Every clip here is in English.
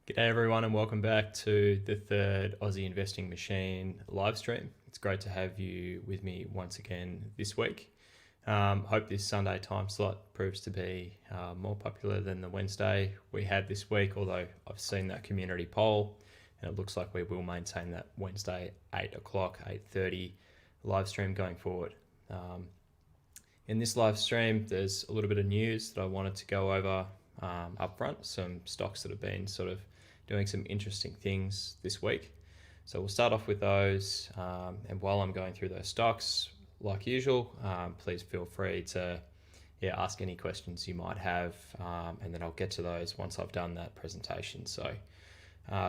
G'day everyone and welcome back to the third Aussie Investing Machine live stream. It's great to have you with me once again this week. Hope this Sunday time slot proves to be more popular than the Wednesday we had this week, although I've seen that community poll and it looks like we will maintain that Wednesday 8 o'clock, 8:30 live stream going forward. In this live stream, there's a little bit of news that I wanted to go over up front, some stocks that have been sort of doing some interesting things this week. So we'll start off with those, and while I'm going through those stocks, like usual, please feel free to ask any questions you might have, and then I'll get to those once I've done that presentation. So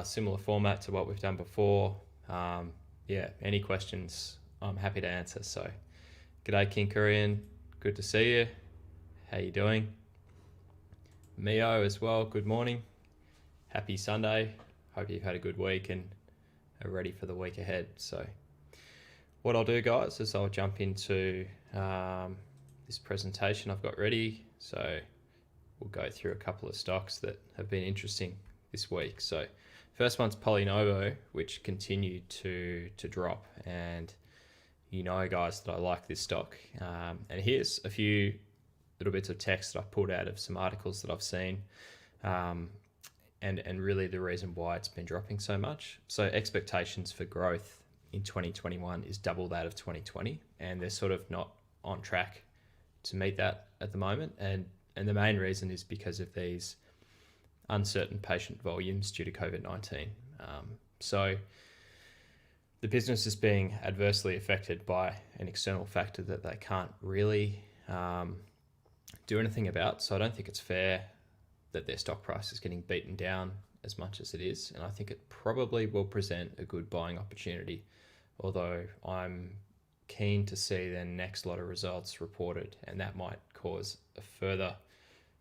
similar format to what we've done before. Any questions I'm happy to answer. So g'day King Korean, good to see you. How you doing? Mio as well, good morning. Happy Sunday. Hope you've had a good week and are ready for the week ahead. So what I'll do, guys, is I'll jump into this presentation I've got ready. So we'll go through a couple of stocks that have been interesting this week. So first one's Polynovo, which continued to drop. And you know, guys, that I like this stock. And here's a few little bits of text that I've pulled out of some articles that I've seen. And really the reason why it's been dropping so much. So expectations for growth in 2021 is double that of 2020, and they're sort of not on track to meet that at the moment. And the main reason is because of these uncertain patient volumes due to COVID-19. So the business is being adversely affected by an external factor that they can't really do anything about. So I don't think it's fair that their stock price is getting beaten down as much as it is. And I think it probably will present a good buying opportunity, although I'm keen to see their next lot of results reported, and that might cause a further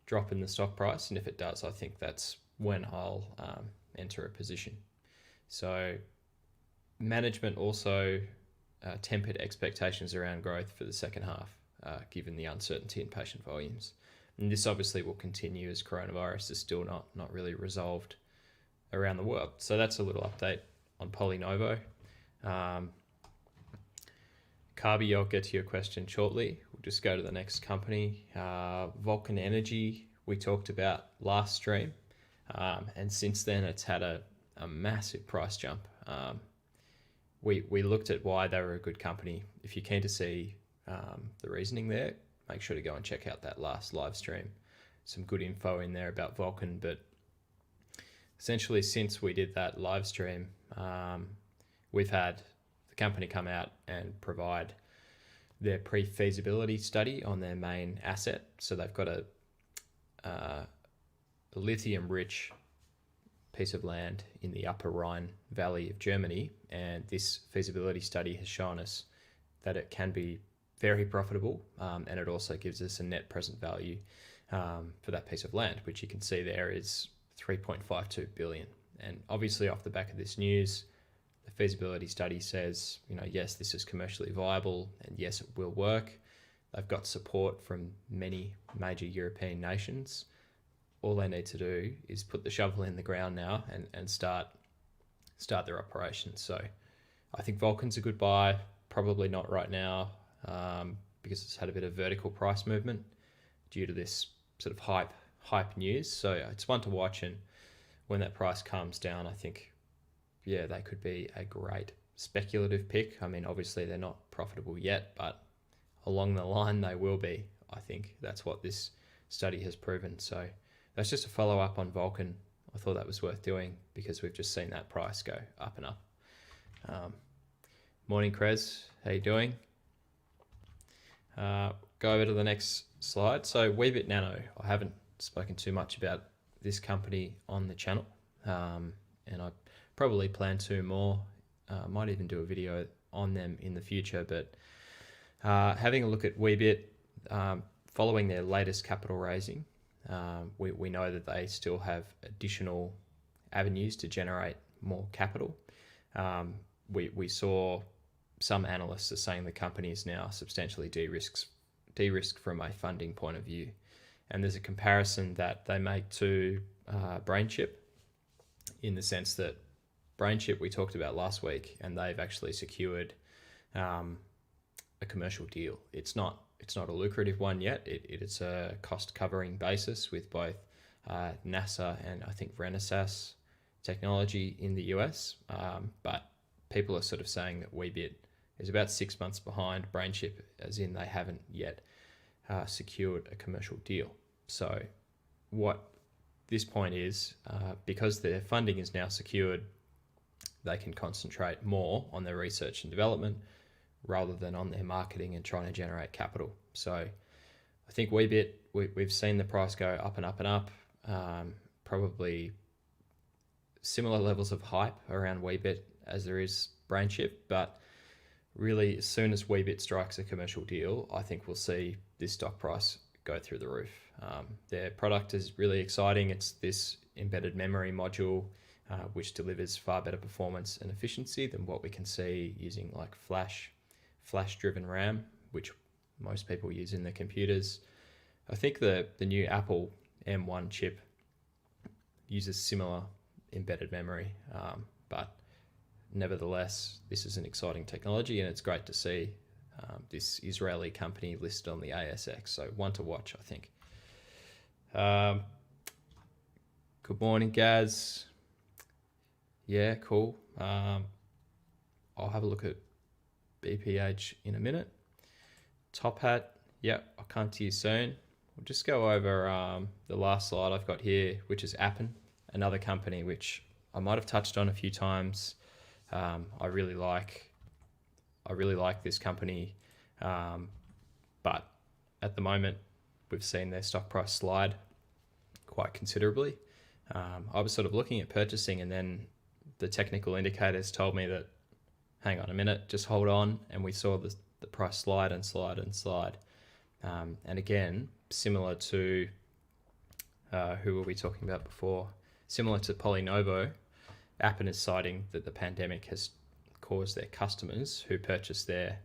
drop in the stock price. And if it does, I think that's when I'll enter a position. So management also tempered expectations around growth for the second half, given the uncertainty in patient volumes. And this obviously will continue as coronavirus is still not really resolved around the world. So that's a little update on Polynovo. Carby, I'll get to your question shortly. We'll just go to the next company. Vulcan Energy, we talked about last stream. And since then, it's had a massive price jump. We looked at why they were a good company. If you're keen to see the reasoning there, make sure to go and check out that last live stream. Some good info in there about Vulcan, but essentially since we did that live stream, we've had the company come out and provide their pre-feasibility study on their main asset. So they've got a lithium-rich piece of land in the Upper Rhine Valley of Germany, and this feasibility study has shown us that it can be very profitable, and it also gives us a net present value for that piece of land, which you can see there is 3.52 billion. And obviously off the back of this news, the feasibility study says, yes, this is commercially viable and yes, it will work. They've got support from many major European nations. All they need to do is put the shovel in the ground now and start their operations. So I think Vulcan's a good buy, probably not right now, because it's had a bit of vertical price movement due to this sort of hype news. So it's one to watch, and when that price comes down, I think, they could be a great speculative pick. I mean, obviously they're not profitable yet, but along the line they will be. I think that's what this study has proven. So that's just a follow-up on Vulcan. I thought that was worth doing because we've just seen that price go up and up. Morning, Krez. How you doing? Go over to the next slide. So Weebit Nano, I haven't spoken too much about this company on the channel, and I probably plan to more. Might even do a video on them in the future, but having a look at Weebit, following their latest capital raising, we know that they still have additional avenues to generate more capital. We saw some analysts are saying the company is now substantially de-risked from a funding point of view. And there's a comparison that they make to BrainChip, in the sense that BrainChip we talked about last week, and they've actually secured a commercial deal. It's not a lucrative one yet. It's a cost covering basis with both NASA and I think Renesas technology in the US. But people are sort of saying that Weebit is about 6 months behind BrainChip, as in they haven't yet secured a commercial deal. So what this point is, because their funding is now secured, they can concentrate more on their research and development rather than on their marketing and trying to generate capital. So I think Weebit, we've seen the price go up and up and up, probably similar levels of hype around Weebit as there is BrainChip, but really as soon as Weebit strikes a commercial deal, I think we'll see this stock price go through the roof. Their product is really exciting. It's this embedded memory module, which delivers far better performance and efficiency than what we can see using like flash-driven RAM, which most people use in their computers. I think the new Apple M1 chip uses similar embedded memory, but nevertheless, this is an exciting technology, and it's great to see this Israeli company listed on the ASX. So one to watch, I think. Good morning, Gaz. Yeah, cool. I'll have a look at BPH in a minute. Top Hat, yep, I'll come to you soon. We'll just go over the last slide I've got here, which is Appen, another company which I might have touched on a few times. I really like this company, but at the moment we've seen their stock price slide quite considerably. I was sort of looking at purchasing, and then the technical indicators told me that, hang on a minute, just hold on, and we saw the price slide and slide and slide. And again, similar to who were we talking about before? Similar to Polynovo, Appen is citing that the pandemic has caused their customers who purchase their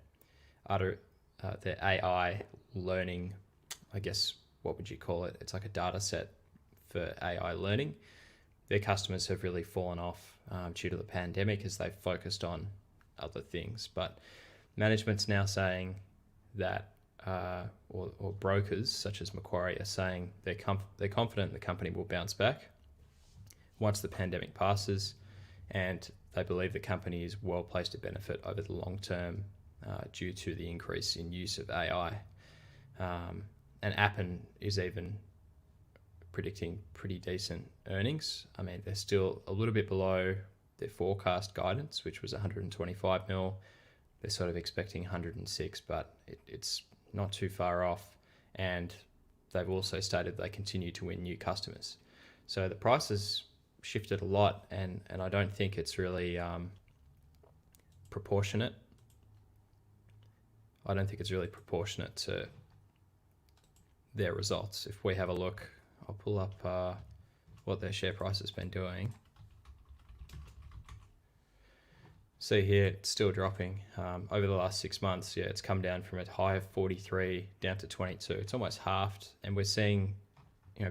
AI learning, I guess, what would you call it? It's like a data set for AI learning. Their customers have really fallen off due to the pandemic as they've focused on other things. But management's now saying that, or brokers such as Macquarie are saying they're confident the company will bounce back once the pandemic passes, and they believe the company is well placed to benefit over the long term due to the increase in use of AI. And Appen is even predicting pretty decent earnings. I mean, they're still a little bit below their forecast guidance, which was 125 mil. They're sort of expecting 106, but it's not too far off. And they've also stated they continue to win new customers. So the price has shifted a lot, and I don't think it's really proportionate. I don't think it's really proportionate to their results. If we have a look, I'll pull up what their share price has been doing. See here, it's still dropping. Over the last 6 months, yeah, it's come down from a high of 43 down to 22. It's almost halved, and we're seeing,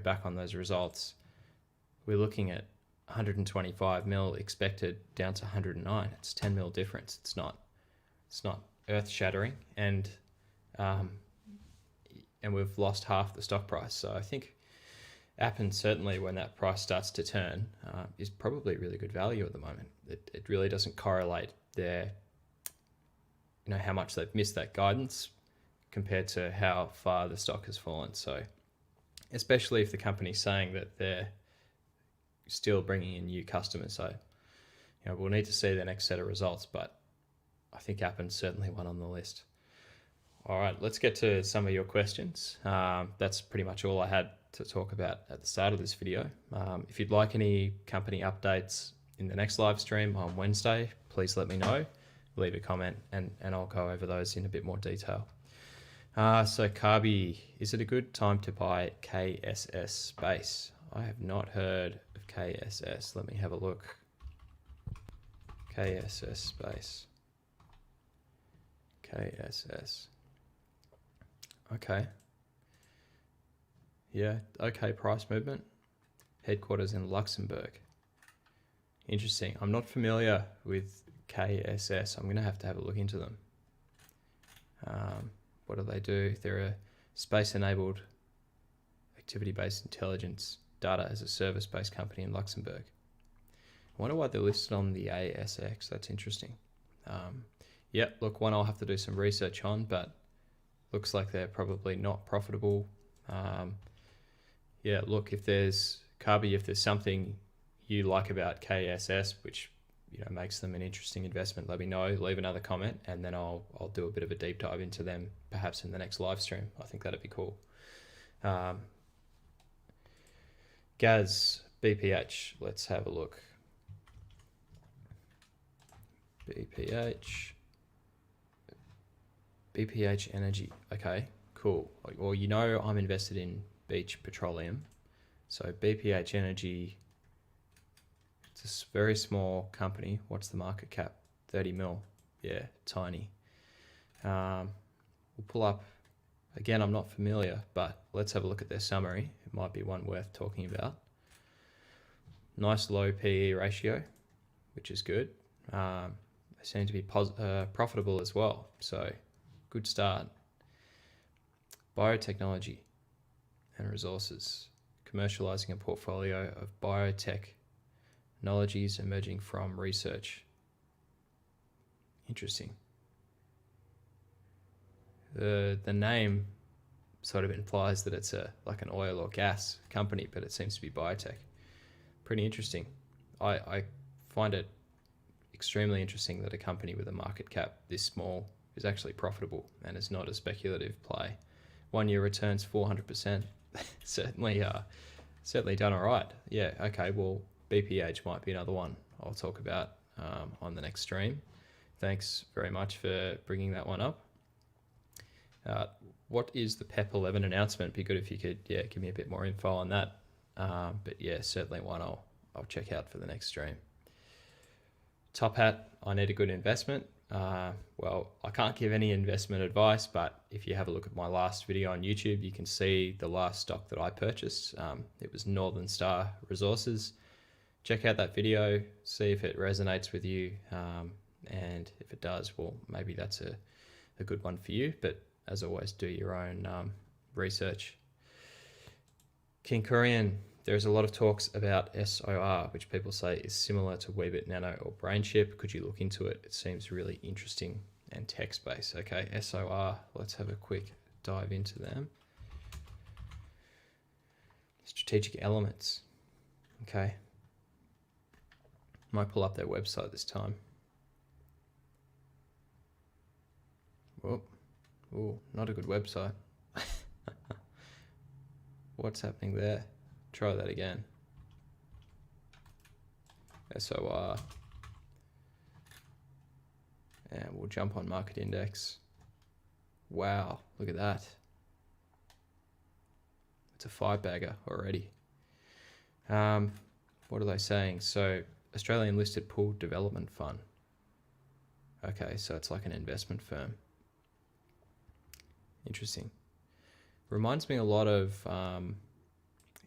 back on those results, we're looking at 125 mil expected down to 109. It's 10 mil difference. It's not earth shattering, and we've lost half the stock price. So I think Appen, certainly when that price starts to turn, is probably really good value at the moment. It really doesn't correlate their, how much they've missed that guidance compared to how far the stock has fallen. So especially if the company's saying that they're still bringing in new customers. So, we'll need to see the next set of results, but I think Appen's certainly one on the list. All right, let's get to some of your questions. That's pretty much all I had to talk about at the start of this video. If you'd like any company updates in the next live stream on Wednesday, please let me know. Leave a comment and I'll go over those in a bit more detail. So Carby, is it a good time to buy KSS Space? I have not heard of KSS. Let me have a look. KSS Space. KSS. Okay. Yeah, okay price movement. Headquarters in Luxembourg. Interesting. I'm not familiar with KSS. I'm going to have a look into them. What do they do? They're a space-enabled activity-based intelligence data as a service-based company in Luxembourg. I wonder why they're listed on the ASX. That's interesting. Yeah, look, one I'll have to do some research on, but looks like they're probably not profitable. Yeah, look, if there's Carby, if there's something you like about KSS, which makes them an interesting investment, let me know. Leave another comment, and then I'll do a bit of a deep dive into them, perhaps in the next live stream. I think that'd be cool. Gaz BPH. Let's have a look. BPH Energy. Okay, cool. Well, I'm invested in Beach Petroleum. So BPH Energy, it's a very small company. What's the market cap? 30 mil. Yeah, tiny. We'll pull up. Again, I'm not familiar, but let's have a look at their summary. It might be one worth talking about. Nice low PE ratio, which is good. They seem to be profitable as well, so good start. Biotechnology and resources, commercializing a portfolio of biotechnologies emerging from research. Interesting. The name sort of implies that it's like an oil or gas company, but it seems to be biotech. Pretty interesting. I find it extremely interesting that a company with a market cap this small is actually profitable and is not a speculative play. 1 year returns 400%. certainly done all right. Yeah, okay, well, BPH might be another one I'll talk about on the next stream. Thanks very much for bringing that one up. What is the PEP 11 announcement? Be good if you could give me a bit more info on that. But yeah, certainly one I'll check out for the next stream. Top Hat, I need a good investment. Well, I can't give any investment advice, but if you have a look at my last video on YouTube, you can see the last stock that I purchased. It was Northern Star Resources. Check out that video, see if it resonates with you, and if it does, well, maybe that's a good one for you. But as always, do your own research. King Korean, there's a lot of talks about SOR, which people say is similar to Weebit, Nano, or BrainChip. Could you look into it? It seems really interesting and tech-based. Okay, SOR, let's have a quick dive into them. Strategic elements. Okay. Might pull up their website this time. Whoa. Oh, not a good website. What's happening there? Try that again. SOR. And we'll jump on market index. Wow, look at that. It's a 5-bagger already. What are they saying? So, Australian listed pool development fund. Okay, so it's like an investment firm. Interesting. Reminds me a lot of,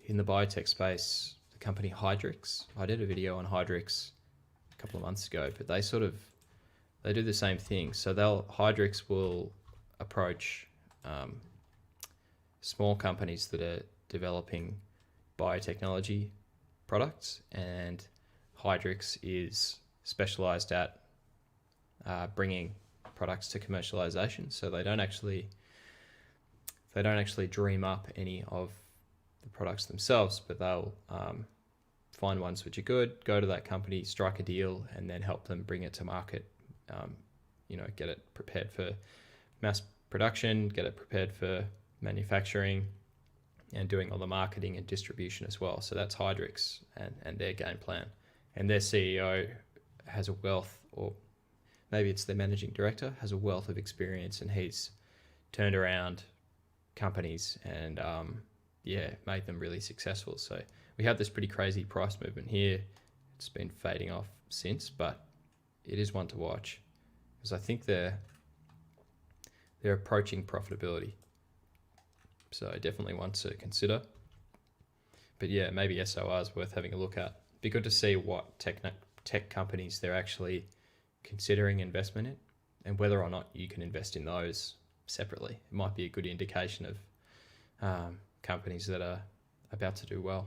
in the biotech space, the company Hydrix. I did a video on Hydrix a couple of months ago, but they do the same thing. So Hydrix will approach small companies that are developing biotechnology products, and Hydrix is specialized at bringing products to commercialization. So they don't actually dream up any of the products themselves, but they'll find ones which are good, go to that company, strike a deal, and then help them bring it to market. Get it prepared for mass production, get it prepared for manufacturing, and doing all the marketing and distribution as well. So that's Hydrix and their game plan. And their CEO has a wealth, or maybe it's their managing director, has a wealth of experience, and he's turned around companies and made them really successful. So we have this pretty crazy price movement here. It's been fading off since, but it is one to watch because I think they're approaching profitability. So definitely one to consider. But yeah, maybe SOR is worth having a look at. Be good to see what tech companies they're actually considering investment in, and whether or not you can invest in those separately. It might be a good indication of companies that are about to do well.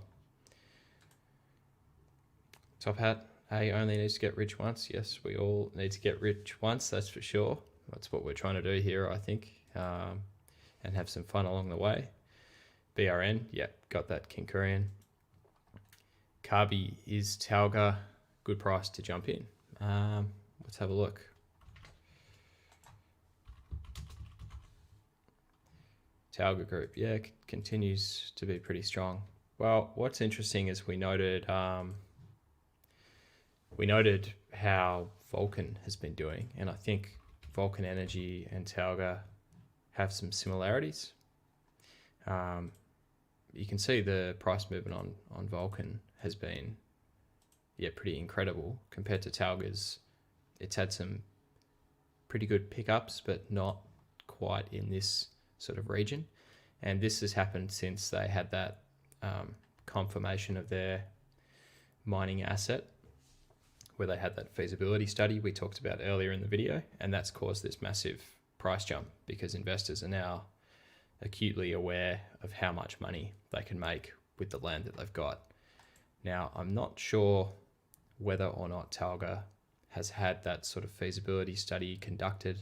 Top Hat, A only needs to get rich once. Yes, we all need to get rich once, that's for sure. That's what we're trying to do here, I think, and have some fun along the way. BRN, yep, got that Kinkurian. Carby is Talga, good price to jump in. Let's have a look. Talga Group, yeah, continues to be pretty strong. Well, what's interesting is we noted how Vulcan has been doing, and I think Vulcan Energy and Talga have some similarities. You can see the price movement on Vulcan has been, yeah, pretty incredible compared to Talga's. It's had some pretty good pickups, but not quite in this sort of region. And this has happened since they had that confirmation of their mining asset, where they had that feasibility study we talked about earlier in the video, and that's caused this massive price jump because investors are now acutely aware of how much money they can make with the land that they've got. Now, I'm not sure whether or not Talga has had that sort of feasibility study conducted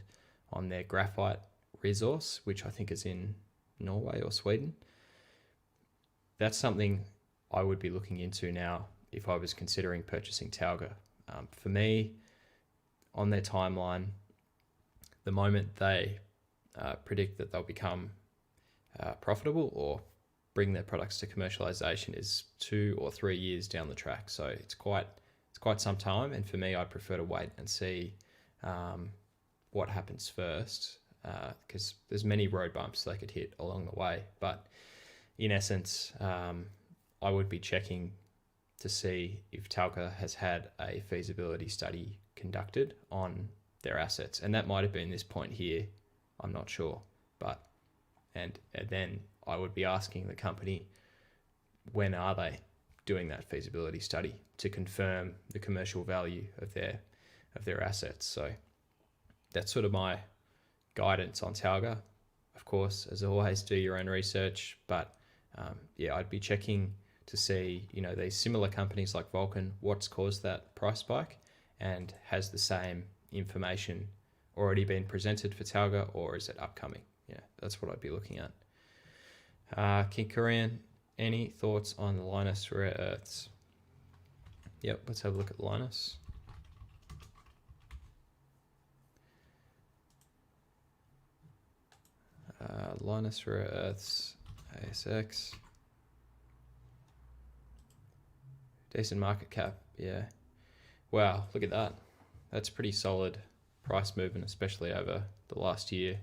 on their graphite resource, which I think is in Norway or Sweden. That's something I would be looking into now if I was considering purchasing Talga. For me, on their timeline, the moment they predict that they'll become profitable or bring their products to commercialization is 2 or 3 years down the track. So it's quite some time. And for me, I prefer to wait and see what happens first, because there's many road bumps they could hit along the way. But in essence, I would be checking to see if Talga has had a feasibility study conducted on their assets. And that might have been this point here, I'm not sure. But and then I would be asking the company, when are they doing that feasibility study to confirm the commercial value of their assets? So that's sort of my guidance on Talga. Of course, as always, do your own research, but yeah, I'd be checking to see, these similar companies like Vulcan, what's caused that price spike, and has the same information already been presented for Talga, or is it upcoming? Yeah, that's what I'd be looking at. Kinkurian, any thoughts on Linus Rare Earths? Yep, let's have a look at Linus. Linus Rare Earths, ASX. Decent market cap, yeah. Wow, look at that. That's pretty solid price movement, especially over the last year.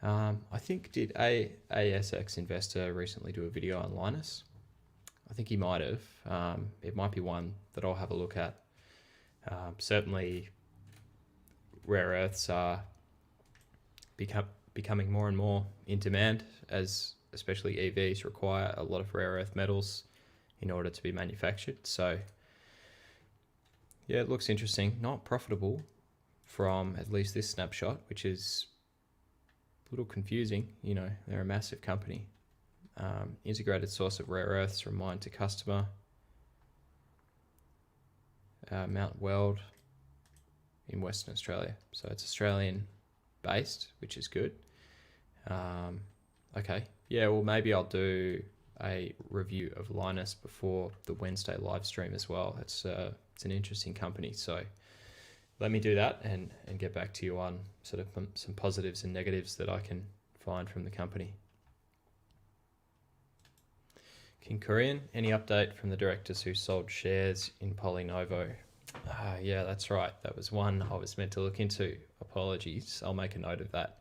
I think, did ASX Investor recently do a video on Linus? I think he might have. It might be one that I'll have a look at. Certainly, rare earths are becoming more and more in demand, as especially EVs require a lot of rare earth metals in order to be manufactured. So yeah, it looks interesting. Not profitable from at least this snapshot, which is a little confusing. They're a massive company. Integrated source of rare earths from mine to customer. Mount Weld in Western Australia. So it's Australian based, which is good. Okay. Yeah, well, maybe I'll do a review of Linus before the Wednesday live stream as well. It's an interesting company. So let me do that and get back to you on sort of some positives and negatives that I can find from the company. Kinkurian, any update from the directors who sold shares in Polynovo? Yeah, that's right. That was one I was meant to look into. Apologies. I'll make a note of that.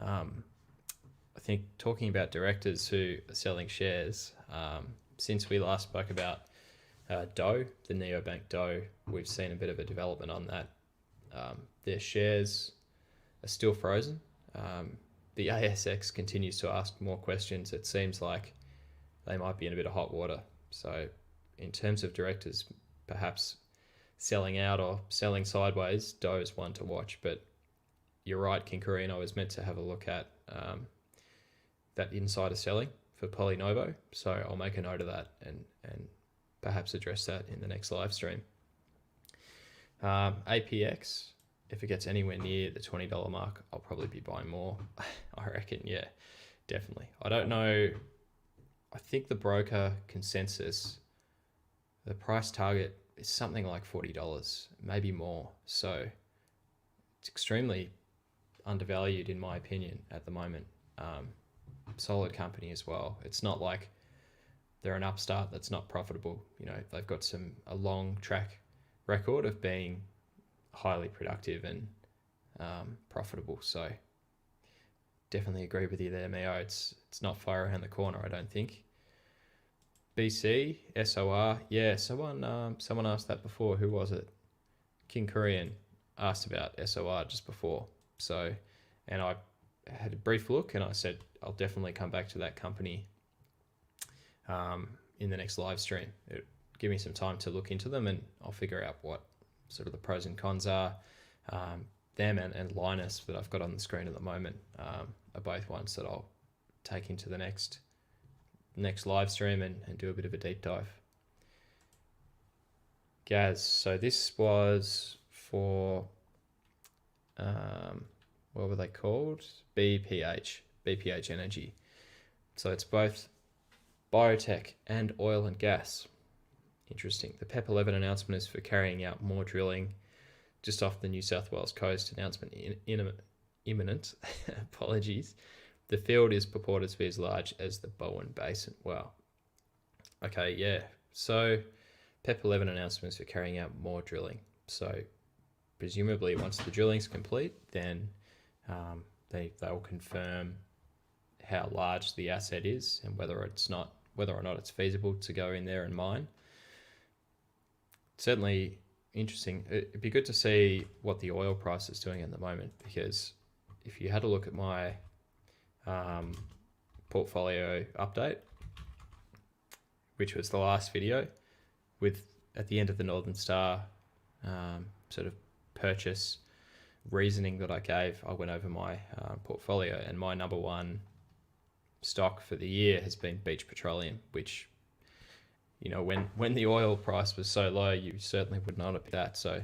I think talking about directors who are selling shares, since we last spoke about Doe, the neobank Doe, we've seen a bit of a development on that. Their shares are still frozen. The ASX continues to ask more questions. It seems like they might be in a bit of hot water. So in terms of directors perhaps selling out or selling sideways, Do's one to watch. But you're right, Kinkurian, I was meant to have a look at that insider selling for Polynovo, so I'll make a note of that and perhaps address that in the next live stream. APX, if it gets anywhere near the $20 mark, I'll probably be buying more. I reckon, yeah, definitely. I don't know. I think the broker consensus, the price target is something like $40, maybe more. So it's extremely undervalued in my opinion at the moment. Solid company as well. It's not like they're an upstart that's not profitable. You know, they've got a long track record of being highly productive and profitable. So definitely agree with you there, Mio. It's not far around the corner, I don't think. BC, SOR, yeah, someone asked that before. Who was it? King Korean asked about SOR just before. So, and I had a brief look and I said, I'll definitely come back to that company in the next live stream. Give me some time to look into them and I'll figure out what sort of the pros and cons are. Them and Linus that I've got on the screen at the moment are both ones that I'll take into the next live stream and do a bit of a deep dive. Gaz, so this was for what were they called? BPH Energy. So it's both biotech and oil and gas. Interesting. The PEP 11 announcement is for carrying out more drilling just off the New South Wales coast. Announcement imminent. Apologies. The field is purported to be as large as the Bowen Basin. Wow. Okay, yeah. So PEP 11 announcements for carrying out more drilling. So presumably once the drilling's complete, then they'll confirm how large the asset is and whether or not it's feasible to go in there and mine. Certainly interesting. It'd be good to see what the oil price is doing at the moment, because if you had a look at my portfolio update, which was the last video, with at the end of the Northern Star sort of purchase reasoning that I gave, I went over my portfolio, and my number one stock for the year has been Beach Petroleum, which, you know, when the oil price was so low, you certainly would not have picked that. So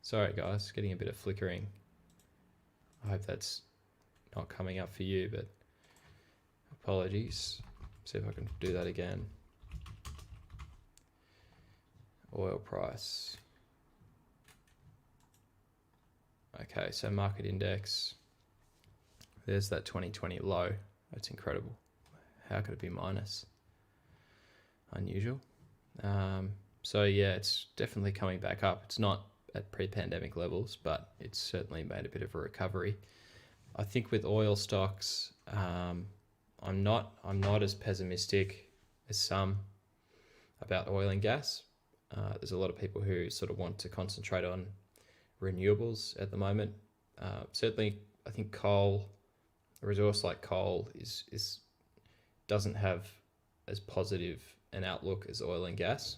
sorry guys, getting a bit of flickering. I hope that's not coming up for you, but apologies. See if I can do that again. Oil price. Okay, so market index. There's that 2020 low. That's incredible. How could it be minus? Unusual. So yeah, it's definitely coming back up. It's not at pre-pandemic levels, but it's certainly made a bit of a recovery. I think with oil stocks, I'm not as pessimistic as some about oil and gas. There's a lot of people who sort of want to concentrate on renewables at the moment. Certainly, I think coal, a resource like coal, doesn't have as positive an outlook as oil and gas.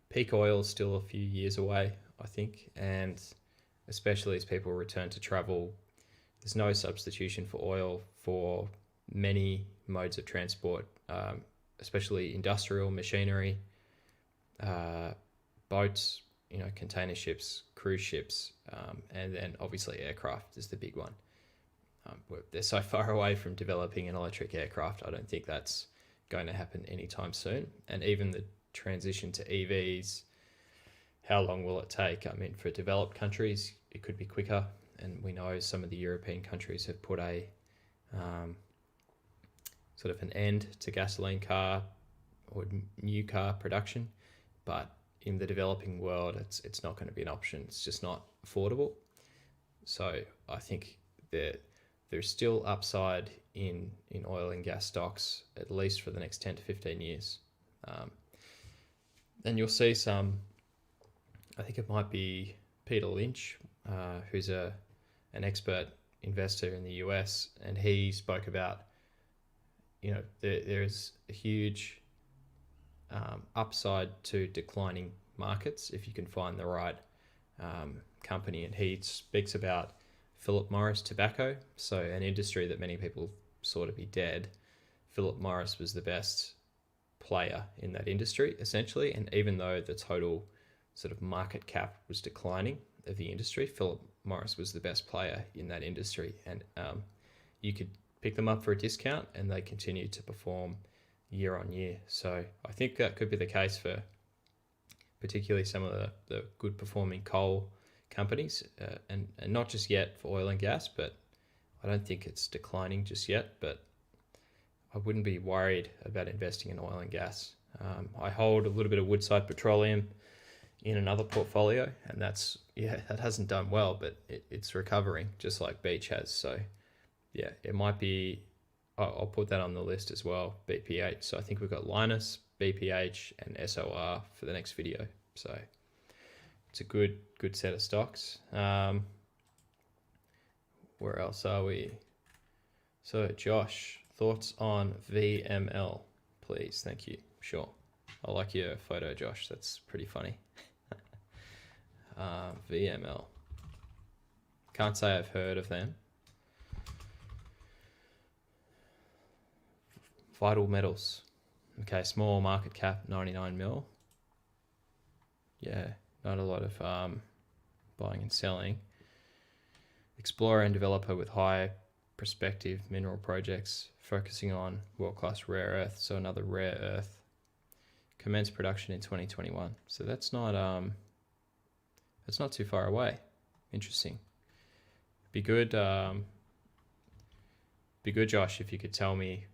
Peak oil is still a few years away, I think, and especially as people return to travel, there's no substitution for oil for many modes of transport, especially industrial machinery, boats, you know, container ships, cruise ships, and then obviously aircraft is the big one. They're so far away from developing an electric aircraft. I don't think that's going to happen anytime soon. And even the transition to EVs, how long will it take? I mean, for developed countries, it could be quicker. And we know some of the European countries have put a sort of an end to gasoline car or new car production. But in the developing world, it's not going to be an option. It's just not affordable. So I think there's still upside in oil and gas stocks, at least for the next 10 to 15 years. And you'll see some, I think it might be Peter Lynch, who's an expert investor in the US, and he spoke about, you know, there is a huge upside to declining markets if you can find the right company. And he speaks about Philip Morris tobacco, so an industry that many people saw to be dead. Philip Morris was the best player in that industry, essentially, and even though the total sort of market cap was declining of the industry, Philip Morris was the best player in that industry, and you could pick them up for a discount and they continued to perform year on year. So I think that could be the case for particularly some of the good performing coal companies, and not just yet for oil and gas, but I don't think it's declining just yet, but I wouldn't be worried about investing in oil and gas. I hold a little bit of Woodside Petroleum in another portfolio, and that hasn't done well, but it's recovering just like Beach has. So yeah, it might be, I'll put that on the list as well, BPH. So I think we've got Linus, BPH, and SOR for the next video. So it's a good set of stocks. Where else are we? So Josh, thoughts on VML, please? Thank you. Sure. I like your photo, Josh. That's pretty funny. VML. Can't say I've heard of them. Vital Metals. Okay, small market cap, 99 mil. Yeah, not a lot of buying and selling. Explorer and developer with high prospective mineral projects, focusing on world-class rare earth, so another rare earth. Commenced production in 2021. So that's not too far away. Interesting. Be good, Josh, if you could tell me,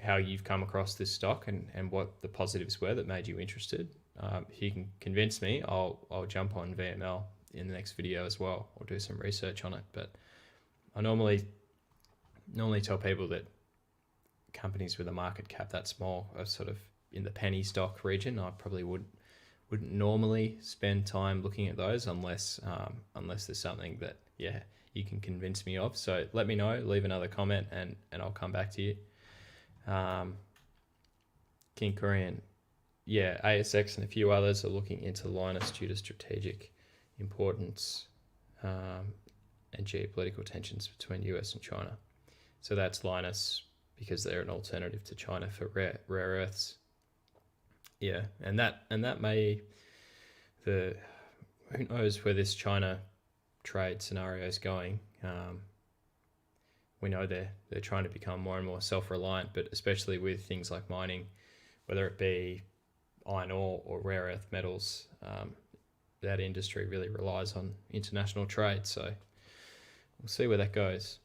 how you've come across this stock and what the positives were that made you interested. If you can convince me, I'll jump on VML in the next video as well, or do some research on it. But I normally tell people that companies with a market cap that small are sort of in the penny stock region. I probably wouldn't normally spend time looking at those unless there's something that you can convince me of. So let me know, leave another comment, and I'll come back to you. King Korean, ASX and a few others are looking into Linus due to strategic importance and geopolitical tensions between US and China. So that's Linus because they're an alternative to China for rare earths. Yeah, and that may, who knows where this China trade scenario is going. We know they're trying to become more and more self-reliant, but especially with things like mining, whether it be iron ore or rare earth metals, that industry really relies on international trade. So we'll see where that goes.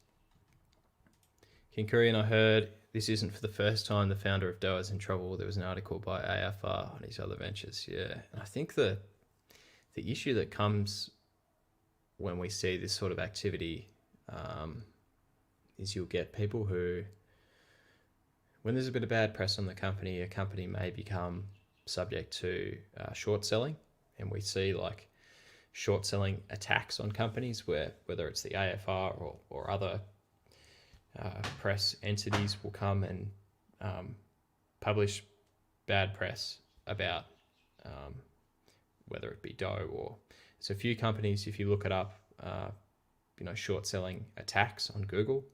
King Korean, I heard this isn't for the first time the founder of Doe is in trouble. There was an article by AFR on his other ventures. Yeah, and I think the issue that comes when we see this sort of activity is you'll get people who, when there's a bit of bad press on the company, a company may become subject to short selling, and we see like short selling attacks on companies whether it's the AFR or other press entities will come and publish bad press about whether it be Doe or so a few companies. If you look it up, short selling attacks on Google,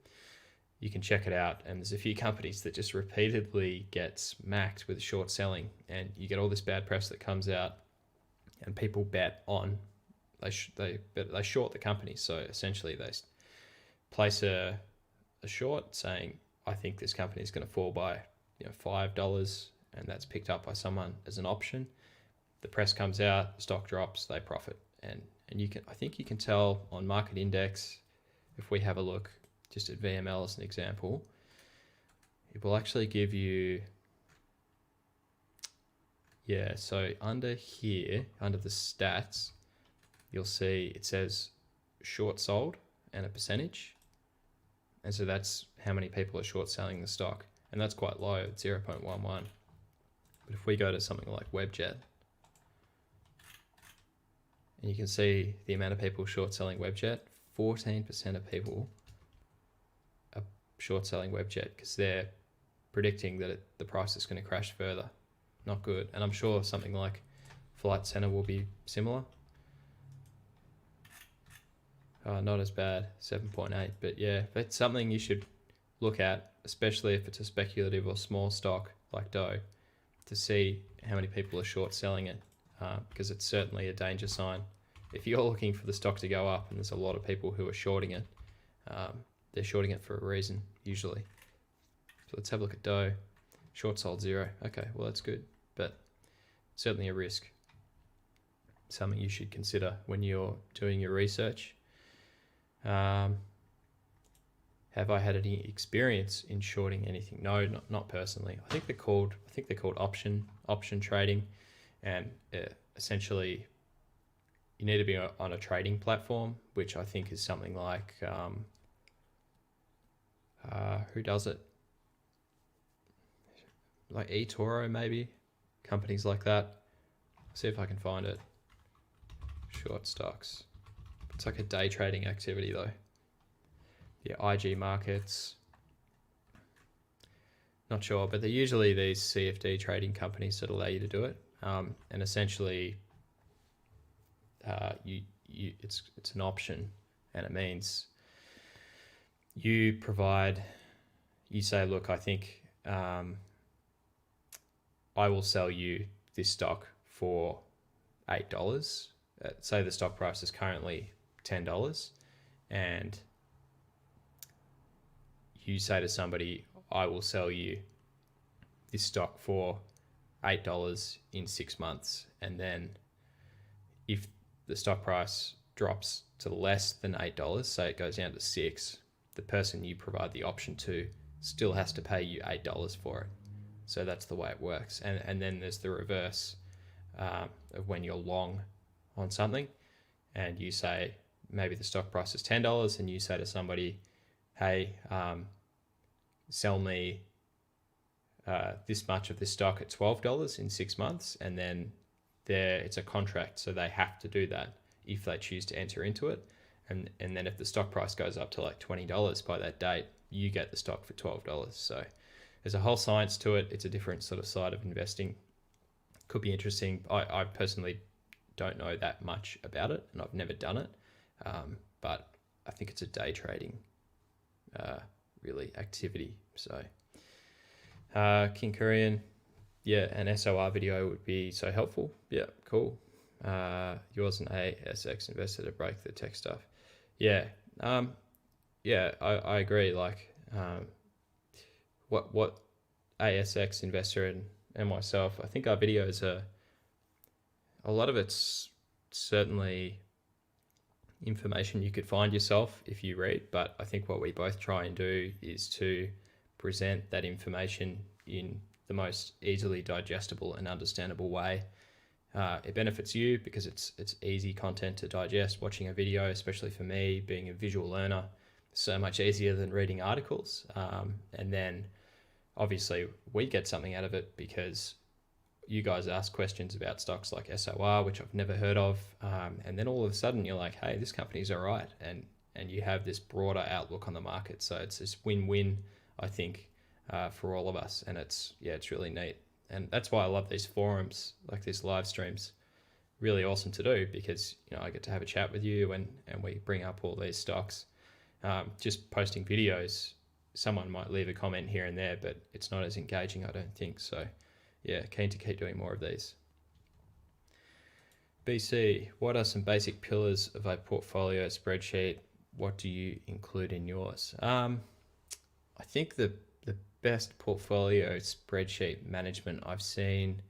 you can check it out, and there's a few companies that just repeatedly get smacked with short selling, and you get all this bad press that comes out, and people bet on they short the company. So essentially they place a short saying, I think this company is going to fall by $5, and that's picked up by someone as an option. The press comes out, the stock drops, they profit, and I think you can tell on market index. If we have a look just at VML as an example, it will actually give you, so under here, under the stats, you'll see it says short sold and a percentage. And so that's how many people are short selling the stock. And that's quite low at 0.11. But if we go to something like Webjet, and you can see the amount of people short selling Webjet, 14% of people are short selling Webjet because they're predicting that the price is going to crash further. Not good. And I'm sure something like Flight Center will be similar. Not as bad, 7.8, but yeah, it's something you should look at, especially if it's a speculative or small stock like Doe, to see how many people are short selling it, because it's certainly a danger sign. If you're looking for the stock to go up and there's a lot of people who are shorting it, they're shorting it for a reason, usually. So let's have a look at Doe. Short sold 0. Okay, well that's good, but certainly a risk. Something you should consider when you're doing your research. Have I had any experience in shorting anything? No, not personally. I think they're called option trading, and essentially you need to be on a trading platform, which I think is something like who does it? Like eToro, maybe, companies like that. See if I can find it. Short stocks. It's like a day trading activity though. Yeah, IG markets. Not sure, but they're usually these CFD trading companies that allow you to do it. And essentially, it's an option, and it means you say, look, I think I will sell you this stock for $8. Say the stock price is currently $10, and you say to somebody, I will sell you this stock for $8 in 6 months. And then if the stock price drops to less than $8, say it goes down to 6, the person you provide the option to still has to pay you $8 for it. So that's the way it works. And then there's the reverse of when you're long on something and you say, maybe the stock price is $10 and you say to somebody, hey, sell me this much of this stock at $12 in 6 months. And then it's a contract, so they have to do that if they choose to enter into it. And then if the stock price goes up to like $20 by that date, you get the stock for $12. So there's a whole science to it. It's a different sort of side of investing. Could be interesting. I personally don't know that much about it, and I've never done it. But I think it's a day trading really activity. So King Korean, yeah, an SOR video would be so helpful. Yeah, cool. Yours an ASX investor to break the tech stuff. Yeah, yeah, I agree. Like, what ASX investor and myself, I think our videos are, a lot of it's certainly information you could find yourself if you read, but I think what we both try and do is to present that information in the most easily digestible and understandable way. It benefits you because it's easy content to digest. Watching a video, especially for me, being a visual learner, so much easier than reading articles. And then obviously we get something out of it because you guys ask questions about stocks like SOR, which I've never heard of. And then all of a sudden you're like, hey, this company's all right. And you have this broader outlook on the market. So it's this win-win, I think, for all of us. And it's really neat. And that's why I love these forums, like these live streams. Really awesome to do because, I get to have a chat with you and we bring up all these stocks. Just posting videos, someone might leave a comment here and there, but it's not as engaging, I don't think. So yeah, keen to keep doing more of these. BC, what are some basic pillars of a portfolio spreadsheet? What do you include in yours? I think the best portfolio spreadsheet management I've seen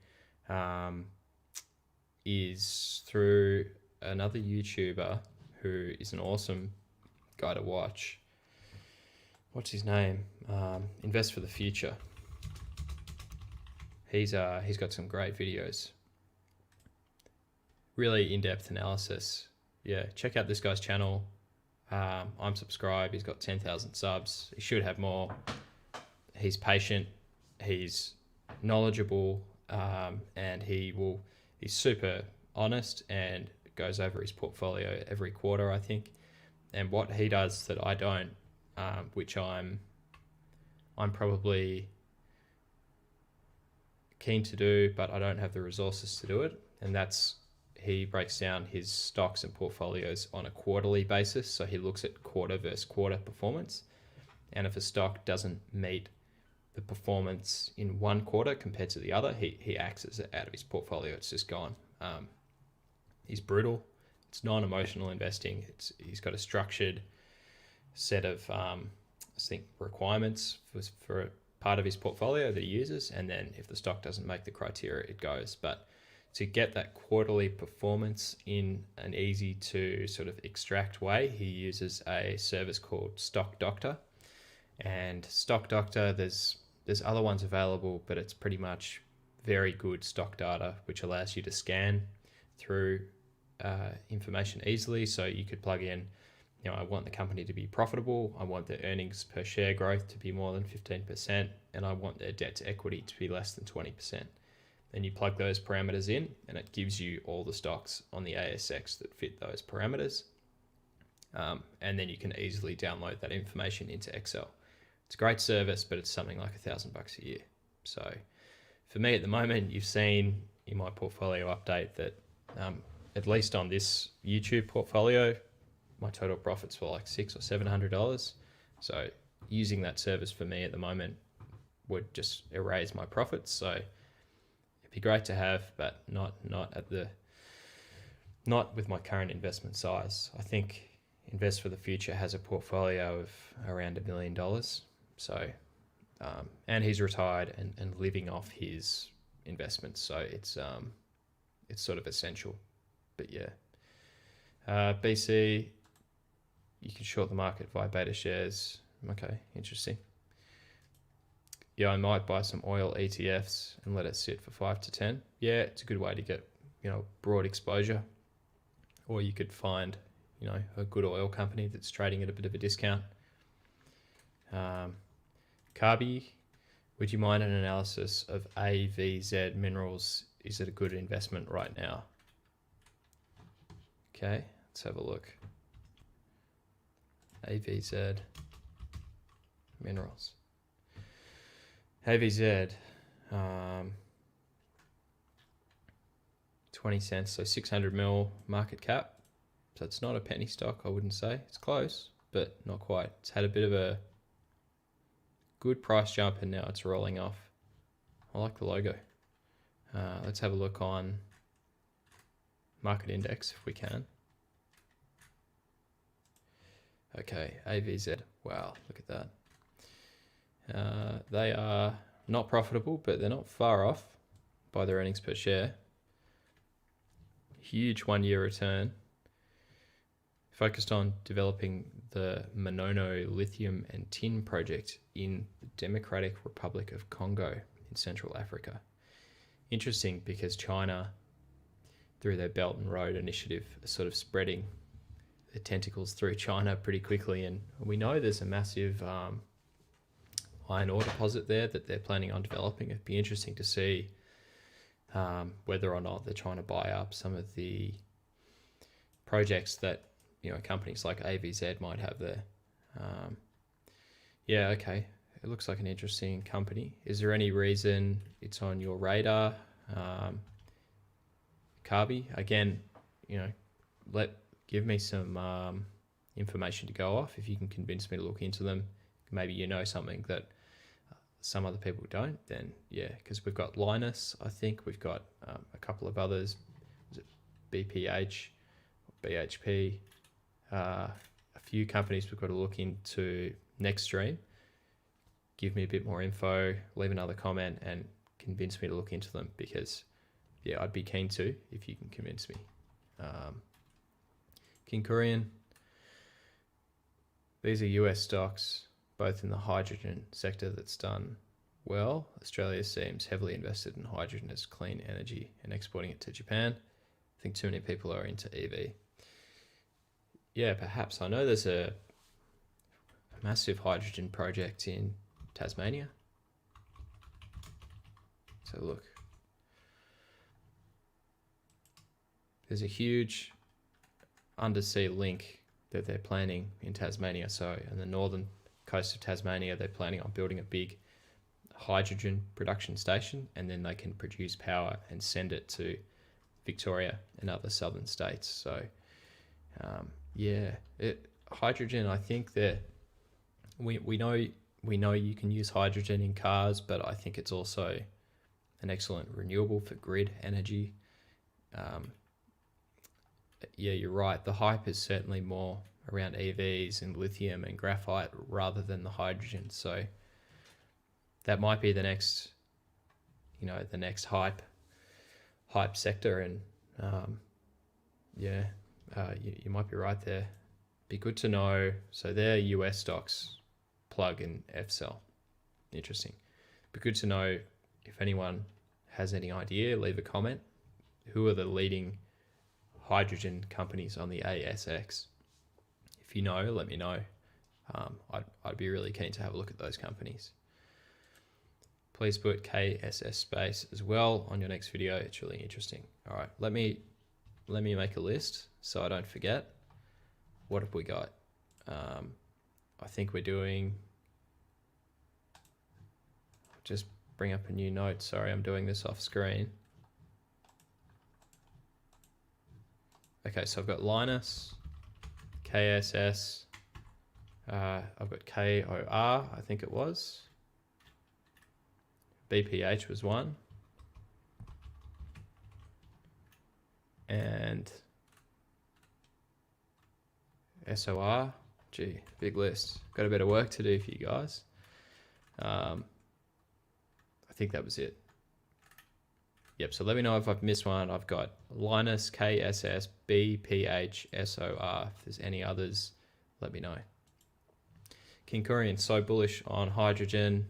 is through another YouTuber who is an awesome guy to watch. What's his name? Invest for the Future. He's got some great videos. Really in-depth analysis. Yeah, check out this guy's channel. I'm subscribed. He's got 10,000 subs. He should have more. He's patient. He's knowledgeable, and he's super honest and goes over his portfolio every quarter, I think. And what he does that I don't, which I'm probably keen to do, but I don't have the resources to do it. And that's, he breaks down his stocks and portfolios on a quarterly basis. So he looks at quarter versus quarter performance. And if a stock doesn't meet the performance in one quarter compared to the other, he axes it out of his portfolio. It's just gone. He's brutal. It's non-emotional investing. He's got a structured set of I think requirements for a part of his portfolio that he uses, and then if the stock doesn't make the criteria, it goes. But to get that quarterly performance in an easy to sort of extract way, he uses a service called Stock Doctor. And Stock Doctor, there's other ones available, but it's pretty much very good stock data, which allows you to scan through information easily. So you could plug in, I want the company to be profitable, I want their earnings per share growth to be more than 15%, and I want their debt to equity to be less than 20%. Then you plug those parameters in, and it gives you all the stocks on the ASX that fit those parameters. And then you can easily download that information into Excel. It's a great service, but it's something like $1,000 a year. So for me at the moment, you've seen in my portfolio update that at least on this YouTube portfolio, my total profits were like $600 or $700. So using that service for me at the moment would just erase my profits. So it'd be great to have, but not with my current investment size. I think Invest for the Future has a portfolio of around $1 million. So, and he's retired and living off his investments. So it's sort of essential. But yeah, BC, you can short the market via beta shares. Okay, interesting. Yeah, I might buy some oil ETFs and let it sit for 5 to 10. Yeah, it's a good way to get, broad exposure. Or you could find, a good oil company that's trading at a bit of a discount. Carby, would you mind an analysis of AVZ Minerals? Is it a good investment right now? Okay, let's have a look. AVZ Minerals. AVZ, 20 cents, so 600 mil market cap. So it's not a penny stock, I wouldn't say. It's close, but not quite. It's had a bit of a good price jump and now it's rolling off. I like the logo. Let's have a look on market index if we can. Okay, AVZ. Wow, look at that. They are not profitable, but they're not far off by their earnings per share. Huge 1 year return. Focused on developing the Nano lithium and tin project in the Democratic Republic of Congo in Central Africa. Interesting because China, through their Belt and Road initiative, are sort of spreading the tentacles through China pretty quickly. And we know there's a massive iron ore deposit there that they're planning on developing. It'd be interesting to see whether or not they're trying to buy up some of the projects that companies like AVZ might have there. Yeah, okay. It looks like an interesting company. Is there any reason it's on your radar? Carby, again, give me some information to go off. If you can convince me to look into them, maybe something that some other people don't, then yeah, because we've got Linus, I think we've got a couple of others. Is it BPH, BHP? A few companies we've got to look into next stream. Give me a bit more info, leave another comment and convince me to look into them because yeah, I'd be keen to if you can convince me. King Korean, these are US stocks, both in the hydrogen sector that's done well. Australia seems heavily invested in hydrogen as clean energy and exporting it to Japan. I think too many people are into EV. Yeah, perhaps. I know there's a massive hydrogen project in Tasmania. So look, there's a huge undersea link that they're planning in Tasmania. So on the northern coast of Tasmania, they're planning on building a big hydrogen production station, and then they can produce power and send it to Victoria and other southern states. So yeah, hydrogen, I think that we know you can use hydrogen in cars, but I think it's also an excellent renewable for grid energy. Yeah, you're right. The hype is certainly more around EVs and lithium and graphite rather than the hydrogen. So that might be the next, the next hype sector. And yeah, you might be right there. Be good to know. So they're US stocks, Plug and FCell. Interesting. Be good to know if anyone has any idea, leave a comment. Who are the leading hydrogen companies on the ASX? If you know, let me know. I'd be really keen to have a look at those companies. Please put KSS space as well on your next video. It's really interesting. All right, let me make a list so I don't forget. What have we got? I think we're doing, just bring up a new note. Sorry, I'm doing this off screen. Okay, so I've got Linus, KSS, I've got KOR, I think it was. BPH was one. And SOR, gee, big list. Got a bit of work to do for you guys. I think that was it. Yep, so let me know if I've missed one. I've got Linus, KSS, BPH, SOR. If there's any others, let me know. Kinkurian, so bullish on hydrogen.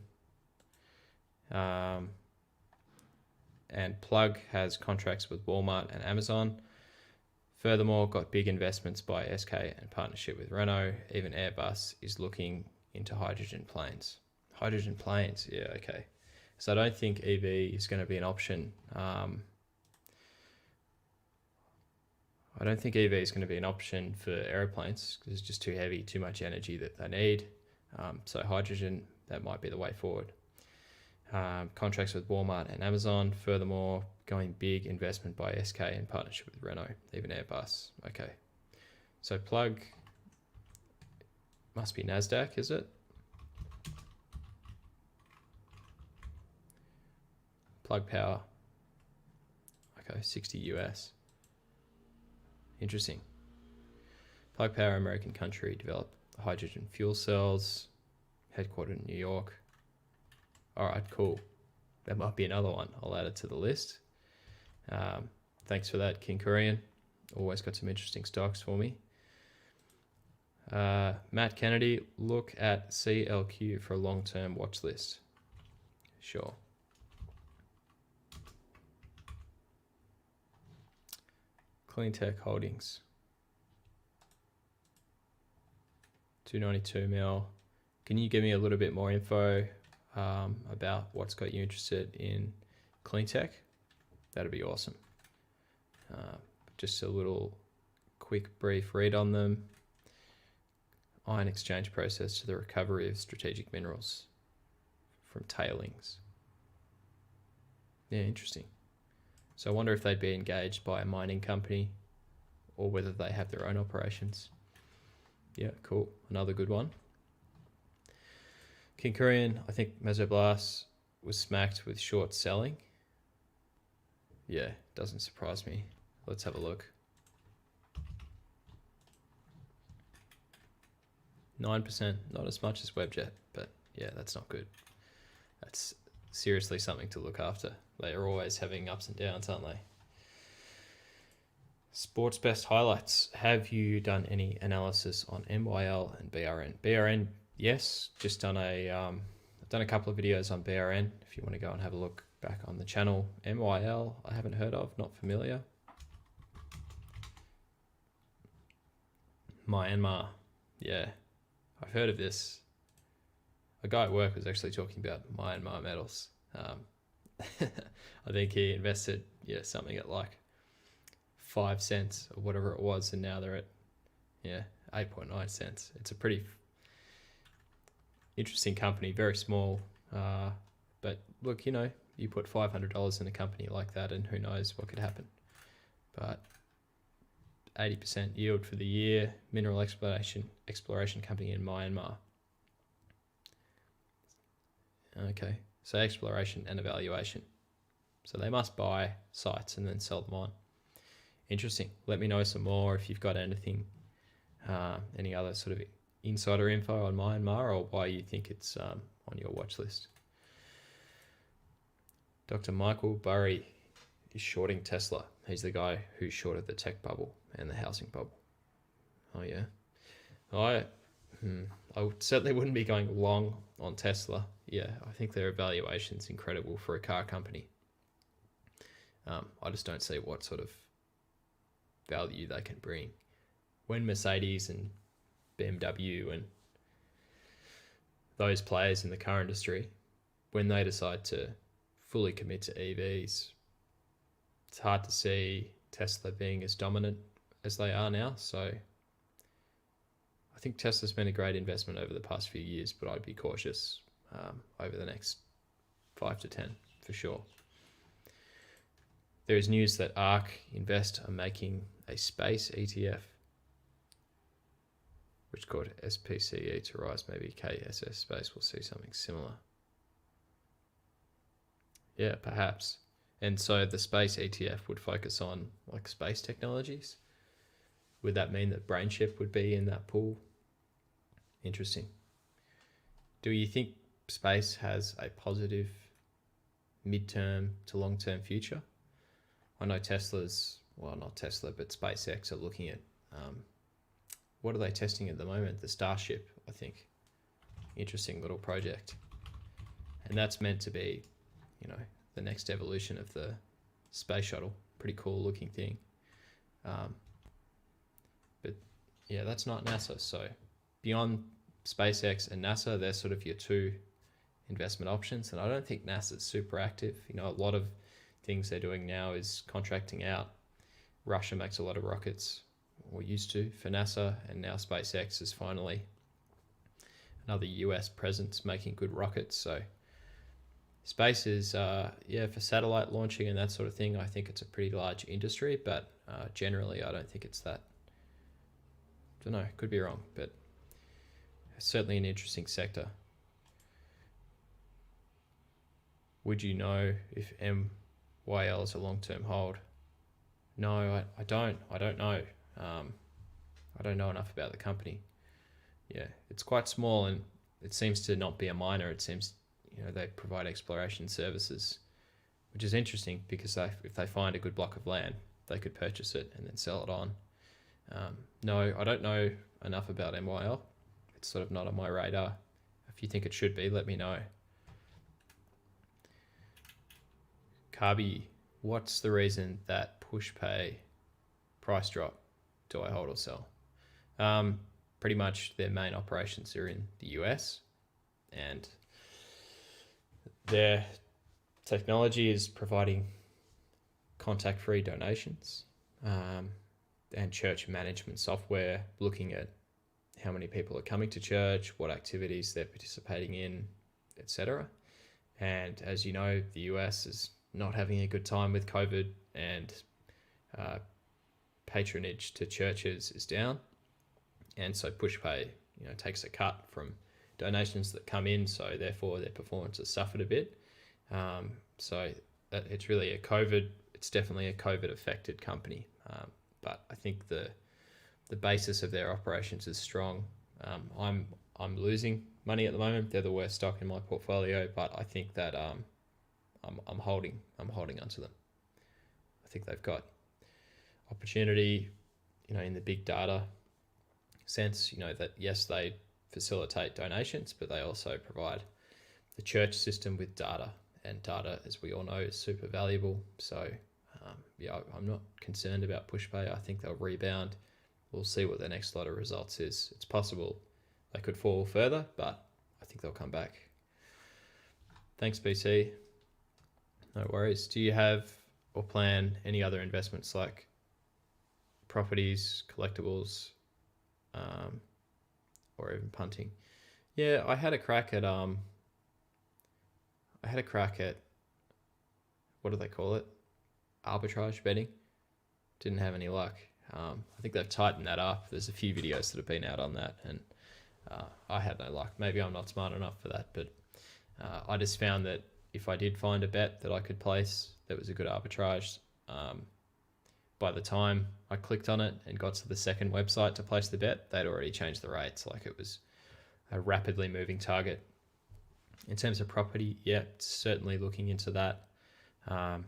And Plug has contracts with Walmart and Amazon. Furthermore, got big investments by SK and partnership with Renault. Even Airbus is looking into hydrogen planes. Hydrogen planes, yeah, okay. So I don't think EV is going to be an option. I don't think EV is going to be an option for airplanes because it's just too heavy, too much energy that they need. So hydrogen, that might be the way forward. Contracts with Walmart and Amazon. Furthermore, going big investment by SK in partnership with Renault, even Airbus. Okay. So Plug must be NASDAQ, is it? Plug Power. Okay, 60 US. Interesting. Plug Power, American country, developed hydrogen fuel cells, headquartered in New York. All right, cool. That might be another one. I'll add it to the list. Thanks for that, Kinkurian. Always got some interesting stocks for me. Matt Kennedy, look at CLQ for a long-term watch list. Sure. Cleantech Holdings. 292 mil. Can you give me a little bit more info about what's got you interested in Cleantech? That'd be awesome. Just a little quick brief read on them. Ion exchange process to the recovery of strategic minerals from tailings. Yeah, interesting. So I wonder if they'd be engaged by a mining company or whether they have their own operations. Yeah, cool. Another good one. Kinkurian, I think Mesoblast was smacked with short selling. Yeah, doesn't surprise me. Let's have a look. 9%, not as much as Webjet, but yeah, that's not good. That's seriously something to look after. They are always having ups and downs, aren't they? Sports best highlights. Have you done any analysis on MYL and BRN? BRN, yes. Just done I've done a couple of videos on BRN. If you want to go and have a look back on the channel. MYL, I haven't heard of, not familiar. Myanmar, yeah, I've heard of this. A guy at work was actually talking about Myanmar metals. I think he invested, something at like 5 cents or whatever it was, and now they're at 8.9 cents. It's a pretty interesting company, very small, But look, you know, you put $500 in a company like that and who knows what could happen. But 80% yield for the year, mineral exploration company in Myanmar. Okay, so exploration and evaluation. So they must buy sites and then sell them on. Interesting. Let me know some more if you've got anything, any other sort of insider info on Myanmar or why you think it's on your watch list. Dr. Michael Burry is shorting Tesla. He's the guy who shorted the tech bubble and the housing bubble. Oh yeah. I certainly wouldn't be going long on Tesla. Yeah, I think their evaluation's incredible for a car company. I just don't see what sort of value they can bring. When Mercedes and BMW and those players in the car industry, when they decide to fully commit to EVs, it's hard to see Tesla being as dominant as they are now. So I think Tesla's been a great investment over the past few years, but I'd be cautious over the next 5 to 10 for sure. There is news that ARK Invest are making a space ETF, which is called SPCE to rise. Maybe KSS Space will see something similar. Yeah, perhaps. And so the space ETF would focus on like space technologies. Would that mean that BrainShift would be in that pool? Interesting. Do you think space has a positive midterm to long-term future? I know Tesla's, well, not Tesla, but SpaceX are looking at, what are they testing at the moment? The Starship, I think. Interesting little project. And that's meant to be, you know, the next evolution of the space shuttle. Pretty cool looking thing. But yeah, that's not NASA. So beyond SpaceX and NASA, they're sort of your two investment options. And I don't think NASA's super active. You know, a lot of things they're doing now is contracting out. Russia makes a lot of rockets, or used to, for NASA, and now SpaceX is finally another US presence making good rockets. So space is, yeah, for satellite launching and that sort of thing, I think it's a pretty large industry, but generally I don't think it's that. Don't know, could be wrong, but certainly an interesting sector. Would you know if MYL is a long-term hold? No, I don't. I don't know. I don't know enough about the company. Yeah, it's quite small and it seems to not be a miner. It seems, you know, they provide exploration services, which is interesting because if they find a good block of land, they could purchase it and then sell it on. No, I don't know enough about MYL. It's sort of not on my radar. If you think it should be, let me know. Carby, what's the reason that PushPay price drop? Do I hold or sell? Pretty much their main operations are in the US and their technology is providing contact-free donations and church management software, looking at how many people are coming to church, what activities they're participating in, etc. And as you know, the US is not having a good time with COVID, and patronage to churches is down. And so PushPay, you know, takes a cut from donations that come in, so therefore their performance has suffered a bit. So that it's really it's definitely a COVID affected company. But I think the basis of their operations is strong. I'm losing money at the moment. They're the worst stock in my portfolio, but I think that I'm holding onto them. I think they've got opportunity, you know, in the big data sense, you know, that yes, they facilitate donations, but they also provide the church system with data, and data, as we all know, is super valuable. So yeah, I'm not concerned about PushPay. I think they'll rebound. We'll see what their next lot of results is. It's possible they could fall further, but I think they'll come back. Thanks, BC. No worries. Do you have or plan any other investments like properties, collectibles, or even punting? Yeah, I had a crack at I had a crack at, what do they call it? Arbitrage betting. Didn't have any luck. I think they've tightened that up. There's a few videos that have been out on that, and I had no luck. Maybe I'm not smart enough for that, but I just found that if I did find a bet that I could place that was a good arbitrage, by the time I clicked on it and got to the second website to place the bet, they'd already changed the rates. Like, it was a rapidly moving target. In terms of property, yeah, certainly looking into that. The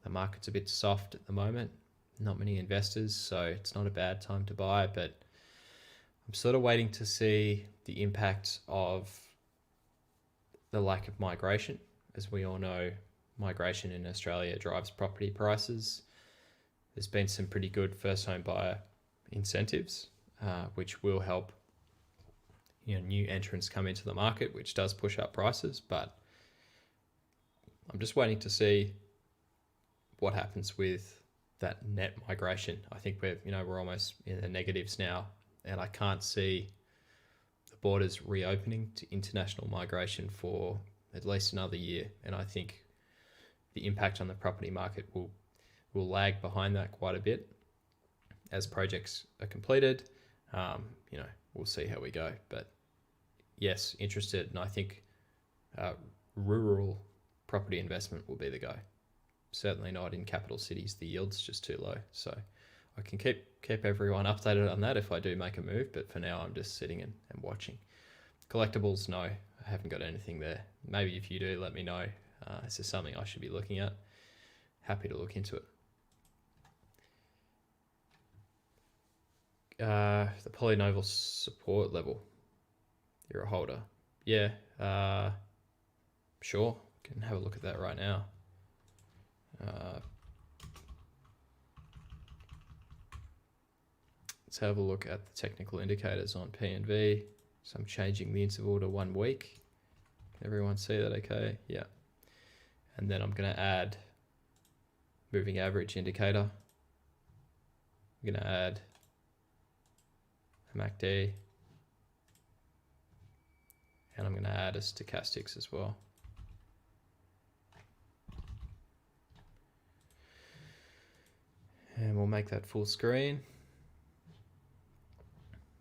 market's a bit soft at the moment. Not many investors, so it's not a bad time to buy, but I'm sort of waiting to see the impact of the lack of migration. As we all know, migration in Australia drives property prices. There's been some pretty good first home buyer incentives, which will help new entrants come into the market, which does push up prices. But I'm just waiting to see what happens with that net migration. I think we're almost in the negatives now, and I can't see the borders reopening to international migration for at least another year. And I think the impact on the property market will lag behind that quite a bit as projects are completed. We'll see how we go. But yes, interested, and I think rural property investment will be the go. Certainly not in capital cities. The yield's just too low. So I can keep everyone updated on that if I do make a move, but for now I'm just sitting and watching. Collectibles, no, I haven't got anything there. Maybe if you do, let me know. Is this something I should be looking at? Happy to look into it. The Polynovo support level. You're a holder. Yeah, sure. Can have a look at that right now. Let's have a look at the technical indicators on PNV. So I'm changing the interval to 1 week. Can everyone see that okay? Yeah. And then I'm going to add moving average indicator. I'm going to add a MACD. And I'm going to add a stochastics as well. And we'll make that full screen.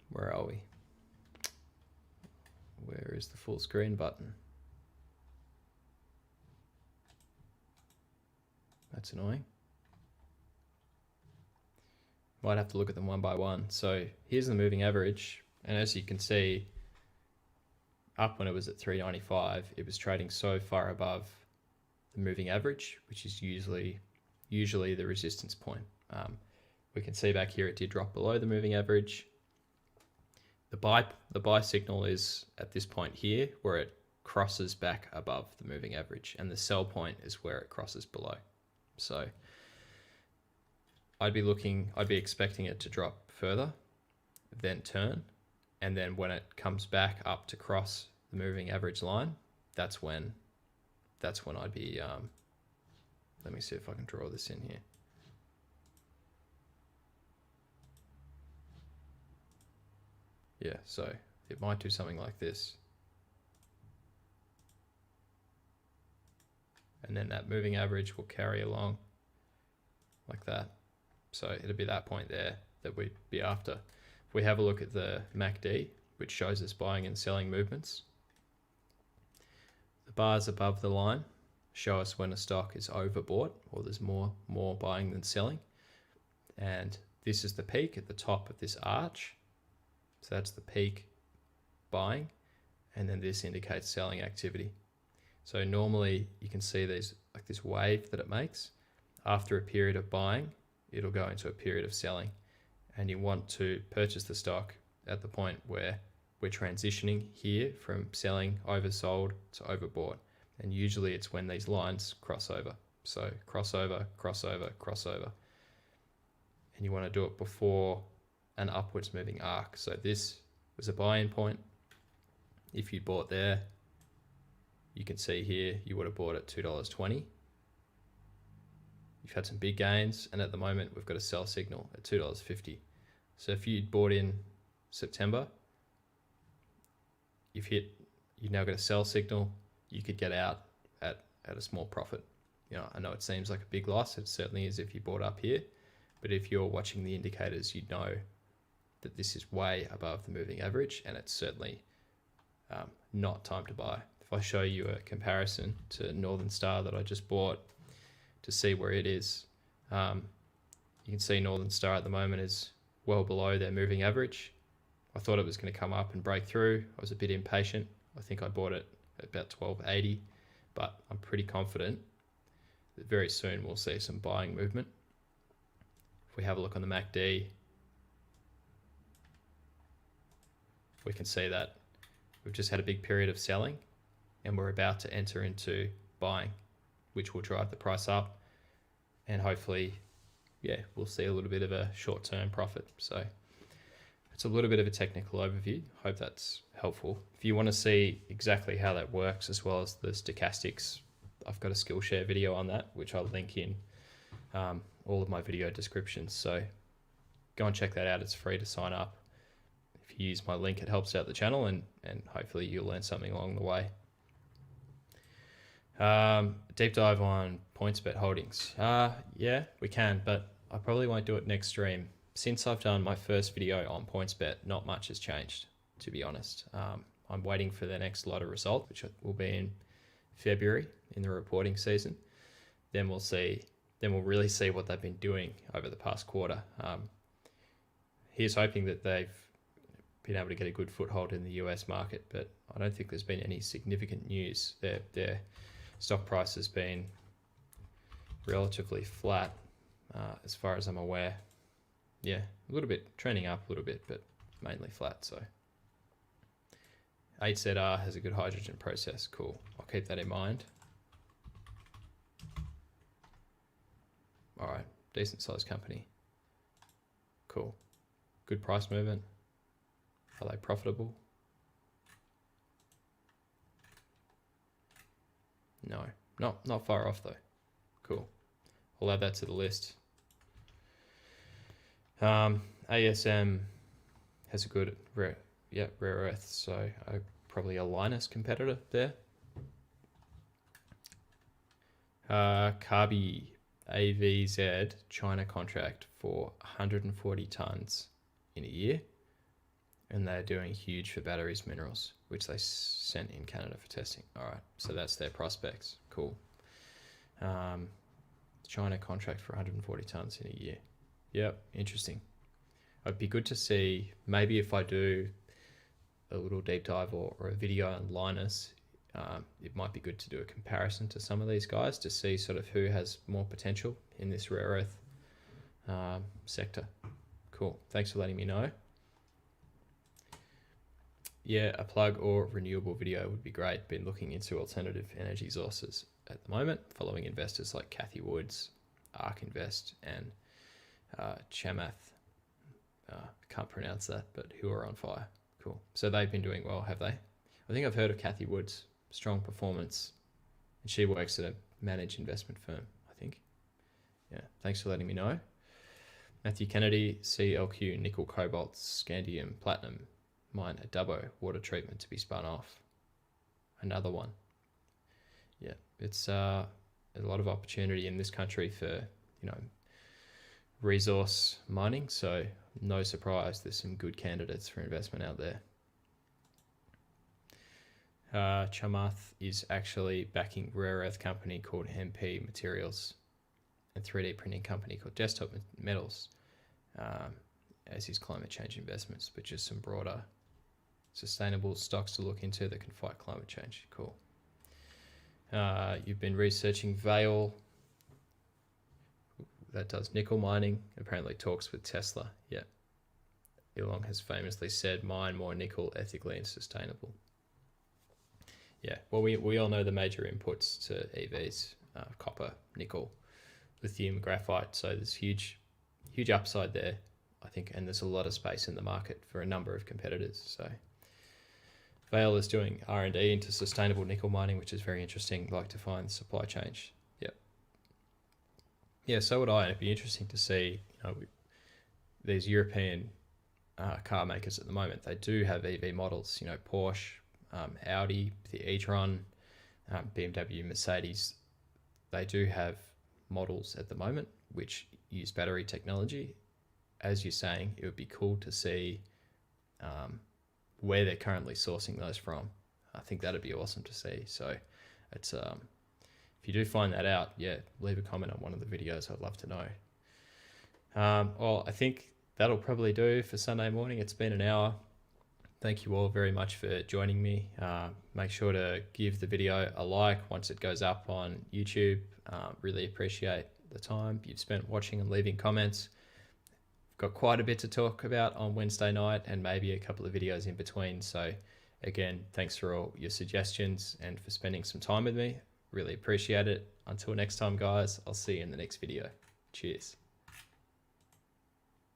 Where are we? Where is the full screen button? That's annoying. Might have to look at them one by one. So here's the moving average. And as you can see, up when it was at 395, it was trading so far above the moving average, which is usually the resistance point. We can see back here it did drop below the moving average. The buy signal is at this point here where it crosses back above the moving average, and the sell point is where it crosses below. So I'd be expecting it to drop further, then turn, and then when it comes back up to cross the moving average line, that's when I'd be let me see if I can draw this in here. Yeah, so it might do something like this. And then that moving average will carry along like that. So it'll be that point there that we'd be after. If we have a look at the MACD, which shows us buying and selling movements, the bars above the line show us when a stock is overbought or there's more buying than selling. And this is the peak at the top of this arch. So that's the peak buying, and then this indicates selling activity. So normally you can see there's like this wave that it makes. After a period of buying, it'll go into a period of selling, and you want to purchase the stock at the point where we're transitioning here from selling oversold to overbought. And usually it's when these lines cross over. So crossover, crossover, crossover. And you want to do it before an upwards moving arc. So this was a buy-in point. If you bought there, you can see here, you would have bought at $2.20. You've had some big gains, and at the moment we've got a sell signal at $2.50. So if you'd bought in September, you've now got a sell signal. You could get out at a small profit. You know, I know it seems like a big loss. It certainly is if you bought up here, but if you're watching the indicators, you know that this is way above the moving average, and it's certainly not time to buy. If I show you a comparison to Northern Star that I just bought to see where it is, you can see Northern Star at the moment is well below their moving average. I thought it was going to come up and break through. I was a bit impatient. I think I bought it at about 12.80, but I'm pretty confident that very soon we'll see some buying movement. If we have a look on the MACD, we can see that we've just had a big period of selling and we're about to enter into buying, which will drive the price up, and hopefully, yeah, we'll see a little bit of a short-term profit. So it's a little bit of a technical overview. Hope that's helpful. If you want to see exactly how that works, as well as the stochastics, I've got a Skillshare video on that, which I'll link in all of my video descriptions. So go and check that out. It's free to sign up. If you use my link, it helps out the channel, and hopefully you'll learn something along the way. Deep dive on PointsBet holdings. Yeah, we can, but I probably won't do it next stream. Since I've done my first video on PointsBet, not much has changed, to be honest. I'm waiting for the next lot of results, which will be in February in the reporting season. Then we'll really see what they've been doing over the past quarter. Here's hoping that they've been able to get a good foothold in the US market, but I don't think there's been any significant news. Their stock price has been relatively flat, as far as I'm aware. Yeah, a little bit trending up a little bit, but mainly flat. So 8ZR has a good hydrogen process. Cool. I'll keep that in mind. All right, decent sized company. Cool. Good price movement. Are they profitable? No, not far off though. Cool. I'll add that to the list. ASM has a good rare earth, so probably a Linus competitor there. Carby AVZ China contract for 140 tons in a year, and they're doing huge for batteries minerals, which they sent in Canada for testing. All right, so that's their prospects. Cool. China contract for 140 tons in a year. Yep, interesting. It'd be good to see, maybe if I do a little deep dive or a video on Linus, it might be good to do a comparison to some of these guys to see sort of who has more potential in this rare earth sector. Cool, thanks for letting me know. Yeah, a plug or renewable video would be great. Been looking into alternative energy sources at the moment, following investors like Cathy Woods, ARK Invest, and Chamath. Can't pronounce that, but who are on fire. Cool. So they've been doing well, have they? I think I've heard of Cathy Woods. Strong performance. And she works at a managed investment firm, I think. Yeah, thanks for letting me know. Matthew Kennedy, CLQ, nickel, cobalt, scandium, platinum, mine at Dubbo, water treatment to be spun off. Another one. Yeah, it's a lot of opportunity in this country for, resource mining, so no surprise there's some good candidates for investment out there. Chamath is actually backing rare earth company called MP Materials and 3D printing company called Desktop Metals as his climate change investments, but just some broader sustainable stocks to look into that can fight climate change. Cool. You've been researching VUL. That does nickel mining, apparently talks with Tesla. Yeah. Elon has famously said, mine more nickel ethically and sustainable. Yeah, well, we all know the major inputs to EVs, copper, nickel, lithium, graphite. So there's huge upside there, I think, and there's a lot of space in the market for a number of competitors. So VUL is doing R&D into sustainable nickel mining, which is very interesting. Like to find supply chain. Yeah, so would I. It'd be interesting to see, these European car makers at the moment. They do have EV models, Porsche, Audi, the e-tron. BMW, Mercedes, they do have models at the moment which use battery technology. As you're saying, it would be cool to see where they're currently sourcing those from. I think that'd be awesome to see. So it's if you do find that out, yeah, leave a comment on one of the videos. I'd love to know. Well, I think that'll probably do for Sunday morning. It's been an hour. Thank you all very much for joining me. Make sure to give the video a like once it goes up on YouTube. Really appreciate the time you've spent watching and leaving comments. Got quite a bit to talk about on Wednesday night and maybe a couple of videos in between. So again, thanks for all your suggestions and for spending some time with me. Really appreciate it. Until next time, guys, I'll see you in the next video. Cheers.